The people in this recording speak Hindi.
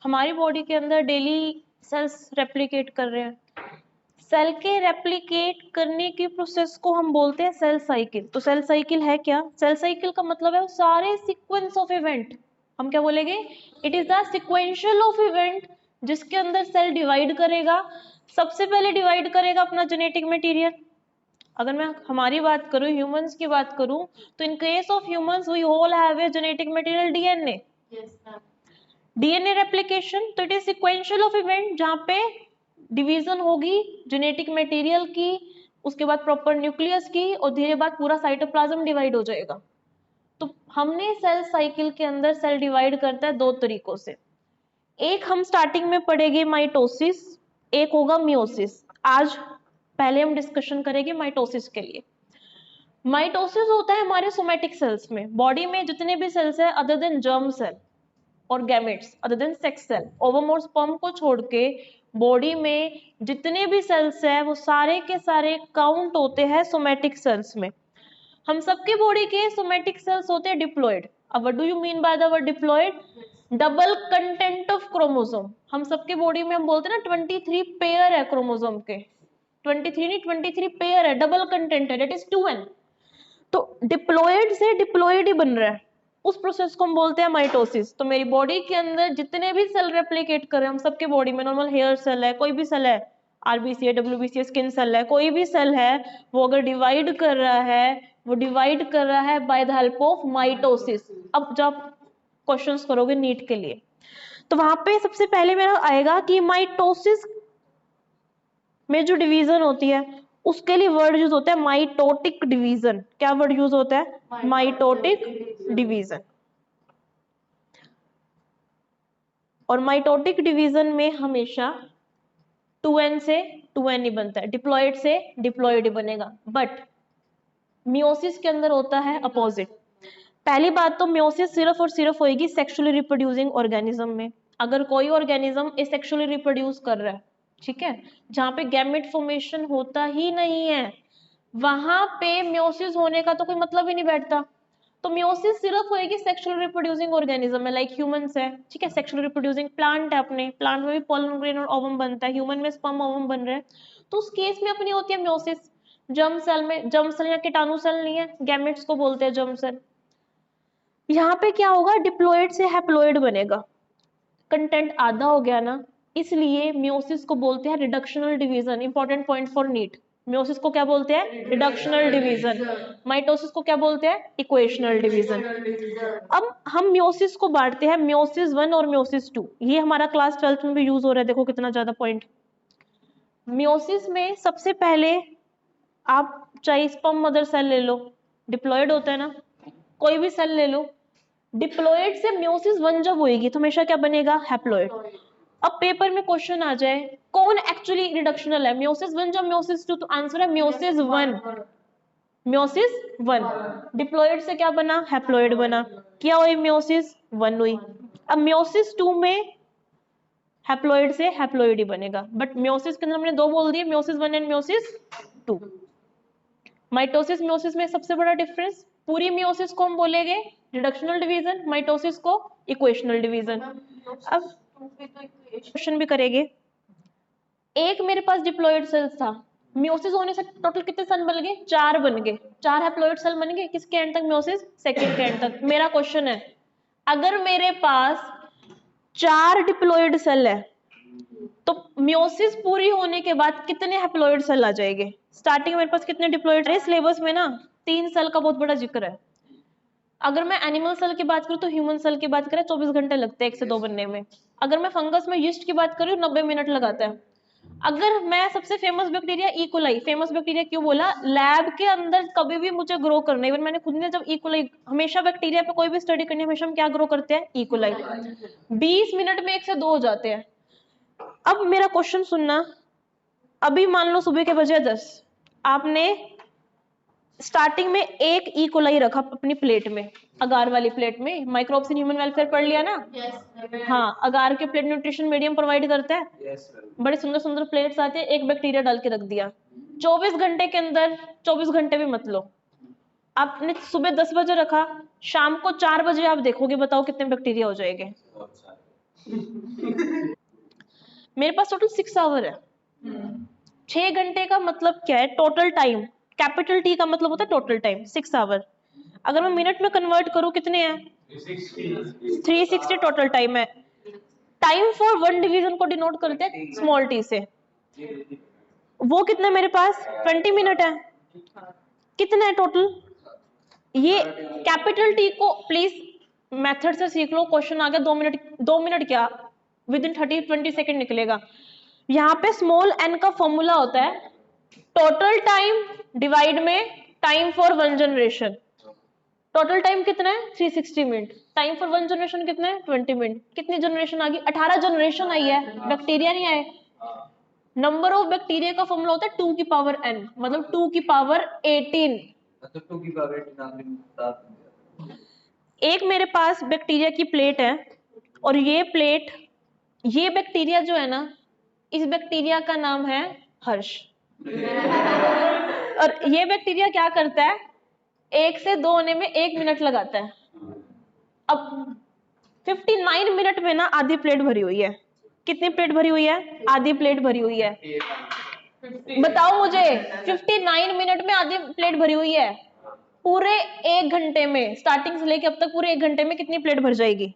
हमारी बॉडी के अंदर डेली सेल्स रेप्लिकेट कर रहे हैं। सेल के रेप्लिकेट करने की प्रोसेस को हम बोलते हैं सेल साइकिल। तो सेल साइकिल है क्या? सेल साइकिल का मतलब है सारे सीक्वेंस ऑफ इवेंट। हम क्या बोलेंगे? It is the sequential of event जिसके अंदर सेल डिवाइड करेगा। सबसे पहले डिवाइड करेगा अपना जेनेटिक मटेरियल। अगर मैं हमारी बात करूं, ह्यूमंस की बात करूं, तो in case of humans we all have a genetic material DNA. DNA replication, तो it is sequential of event जहां पे डिवीजन होगी जेनेटिक मटेरियल की, उसके बाद प्रॉपर न्यूक्लियस की, और धीरे बाद पूरा साइटोप्लाज्म डिवाइड हो जाएगा। तो हमने सेल साइकिल के अंदर सेल डिवाइड करता है दो तरीकों से। एक हम स्टार्टिंग में पढ़ेंगे माइटोसिस, एक होगा मियोसिस। आज पहले हम डिस्कशन करेंगे माइटोसिस के लिए। माइटोसिस होता है हमारे सोमैटिक सेल्स में। बॉडी में जितने भी सेल्स है अदर देन जर्म सेल और gametes, other than sex cell, ovum और स्पर्म को छोड़ के बॉडी में जितने भी सेल्स है वो सारे के सारे काउंट होते हैं सोमैटिक सेल्स में। हम सबके बॉडी के सोमैटिक सेल्स होते हैं डिप्लॉयड। अब what do you mean by the word diploid? Double content of chromosome. हम सबके बॉडी में हम बोलते हैं ना 23 पेयर है क्रोमोसोम के। 23 नहीं, 23 पेयर है, डबल कंटेंट है, दैट इज 2n। तो डिप्लॉयड से डिप्लॉयड ही बन रहा है, उस प्रोसेस को हम बोलते हैं माइटोसिस। तो मेरी बॉडी के अंदर जितने भी सेल रेप्लिकेट कर रहे हैं, हम सबके बॉडी में नॉर्मल हेयर सेल है, कोई भी सेल है, आरबीसी है, डब्ल्यूबीसी है, स्किन सेल है, कोई भी सेल है, वो अगर डिवाइड कर रहा है, वो डिवाइड कर रहा है by the help of mitosis. अब जब क्वेश्चंस करोगे नीट के लिए, तो वहां पे सबसे पहले मेरा आएगा कि माइटोसिस में जो डिवीजन होती है उसके लिए वर्ड यूज होता है माइटोटिक डिवीजन। क्या वर्ड यूज होता है? Mitotic division. और माइटोटिक डिवीजन में हमेशा 2n से 2n ही बनता है, डिप्लॉयड से डिप्लॉयड ही बनेगा। बट मियोसिस के अंदर होता है अपोजिट। पहली बात तो मियोसिस सिर्फ और सिर्फ होगी सेक्सुअली रिप्रोड्यूसिंग ऑर्गेनिज्म में। अगर कोई ऑर्गेनिज्म एसेक्सुअली रिप्रोड्यूस कर रहा है, ठीक है, जहां पे गैमेट फॉर्मेशन होता ही नहीं है, वहां पे मियोसिस होने का तो कोई मतलब ही नहीं बैठता। तो मियोसिस सिर्फ होएगी सेक्सुअल रिप्रोड्यूसिंग ऑर्गेनिज्म में, लाइक ह्यूमंस है, ठीक है, सेक्सुअल रिप्रोड्यूसिंग प्लांट है, अपने प्लांट में भी पॉलन ग्रेन और ओवम बनता है, ह्यूमन में स्पर्म ओवम बन रहे हैं, तो उस केस में अपनी होती है मियोसिस। जर्म सेल में, जर्म सेल या कीटाणु सेल नहीं है, गैमेट्स को बोलते हैं जर्म सेल। यहाँ पे क्या होगा? डिप्लॉयड से हैप्लॉयड बनेगा। कंटेंट आधा हो गया ना, इसलिए मियोसिस को बोलते हैं reductional division. Important point for NEET. Meiosis को क्या बोलते हैं? Reductional division. माइटोसिस को क्या बोलते हैं? Equational division. अब हम मियोसिस को बांटते हैं मियोसिस 1 और मियोसिस 2। ये हमारा क्लास 12th में भी यूज हो रहा है, देखो कितना ज्यादा पॉइंट। मियोसिस में सबसे पहले आप चाहे स्पर्म मदर सेल ले लो, डिप्लॉयड होता है ना, कोई भी सेल ले लो, डिप्लॉयड से मियोसिस 1 जब होएगी तो हमेशा क्या बनेगा? हैप्लॉयड। अब पेपर में क्वेश्चन आ जाए कौन एक्चुअली रिडक्शनल है, मियोसिस 1 जब मियोसिस 2, तो आंसर है मियोसिस 1। मियोसिस 1। डिप्लॉयड से क्या बना? हैप्लॉयड बना। क्या हुई? मियोसिस 1 हुई। अब मियोसिस 2 में हैप्लॉयड से हैप्लॉयड ही बनेगा, बट मियोसिस के अंदर हमने दो बोल दिए, meiosis 1 and meiosis 2। Mitosis meiosis में सबसे बड़ा डिफरेंस, पूरी मियोसिस को हम बोलेंगे रिडक्शनल डिवीजन, माइटोसिस को इक्वेशनल डिवीजन। अब क्वेश्चन भी करेंगे। एक मेरे पास डिप्लॉयड सेल्स था, मियोसिस होने से टोटल कितने सेल बन गए? 4 बन गए, 4 हैप्लॉयड सेल बन गए। किसके एंड तक? मियोसिस सेकंड के एंड तक। मेरा क्वेश्चन है, अगर मेरे पास 4 डिप्लॉयड सेल है तो मियोसिस पूरी होने के बाद कितने हैप्लॉयड सेल आ जाएंगे? स्टार्टिंग मेरे पास कितने डिप्लॉयड? सिलेबस में ना 3 सेल का बहुत बड़ा जिक्र है। अगर मैं एनिमल सेल की बात करूं तो ह्यूमन सेल की बात करें 24 घंटे लगते हैं 1 से 2 बनने में। अगर मैं फंगस में यीस्ट की बात करूं 90 मिनट लगाता है। अगर मैं सबसे famous bacteria E coli, famous bacteria क्यों बोला? लैब के अंदर कभी भी मुझे ग्रो करना है, इवन मैंने खुद ने जब इकोलाई, हमेशा बैक्टीरिया पे कोई भी स्टडी करनी है, हमेशा हम क्या ग्रो करते हैं? इकोलाई। 20 मिनट में 1 से 2 हो जाते हैं। अब मेरा क्वेश्चन सुनना, अभी मान लो सुबह के बजे 10, आपने स्टार्टिंग में एक ई कोलाई रखा अपनी प्लेट में, अगार वाली प्लेट में। माइक्रोब्स इन ह्यूमन वेलफेयर पढ़ लिया ना? हाँ, अगार के प्लेट न्यूट्रिशन मीडियम प्रोवाइड करता है। बड़े सुंदर सुंदर प्लेट्स आते हैं, एक बैक्टीरिया डाल के रख दिया। 24 घंटे के अंदर, 24 घंटे भी मत लो, आपने सुबह 10 बजे रखा, शाम को 4 बजे आप देखोगे, बताओ कितने बैक्टीरिया हो जाएंगे? मेरे पास टोटल 6 आवर है। 6 घंटे का मतलब क्या है? टोटल टाइम, कैपिटल टी का मतलब होता है टोटल टाइम, 6 आवर। अगर मैं मिनट में कन्वर्ट करूं कितने हैं? 360 टोटल टाइम है। टाइम फॉर वन डिवीजन को डिनोट करते हैं स्मॉल टी से। वो कितना मेरे पास? 20 मिनट है। कितना है टोटल? ये कैपिटल टी को प्लीज मेथड से सीख लो। क्वेश्चन आ गया 2 मिनट, 2 मिनट क्या, विद इन 30-20 सेकेंड निकलेगा। यहाँ पे स्मॉल एन का फॉर्मूला होता है टोटल टाइम डिवाइड में time for one generation. Total time कितना है? 360 minute. Time for one generation कितना है? 20 मिनट। कितनी जनरेशन आ गई? 18 जनरेशन आई है, बैक्टीरिया नहीं आए। नंबर ऑफ बैक्टीरिया का फॉर्मूला होता है 2 की पावर n, मतलब 2 की पावर 18। एक मेरे पास बैक्टीरिया की प्लेट है, और ये प्लेट, ये बैक्टीरिया जो है ना, इस बैक्टीरिया का नाम है हर्ष। और ये बैक्टीरिया क्या करता है? 1 से 2 होने में 1 मिनट लगाता है। अब 59 मिनट में ना आधी प्लेट भरी हुई है। कितनी प्लेट भरी हुई है? आधी प्लेट भरी हुई है। बताओ मुझे, 59 मिनट में आधी प्लेट भरी हुई है। पूरे 1 घंटे में, स्टार्टिंग से लेके अब तक पूरे 1 घंटे में कितनी प्लेट भर जाएगी?